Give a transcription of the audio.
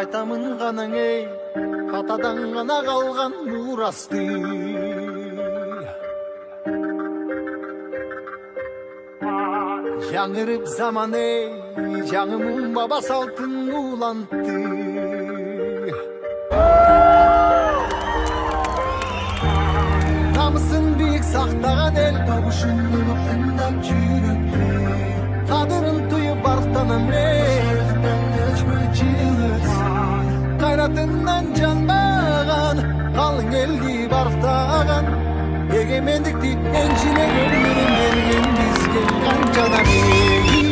айтамын ғанаң ей, атадан ғана қалған мурасты. Жаңырып заман ей, жаңымын баба салтын улантты. Намысын биік сақтаған ел, табышын ұғып тыңдап жүріпті. Қадырын тұйып барықтанам ей, қайратынан жанбаған, қалың елді барықтаған. Егемендікті еншілеген өмірін берген бізге қаншадан ей.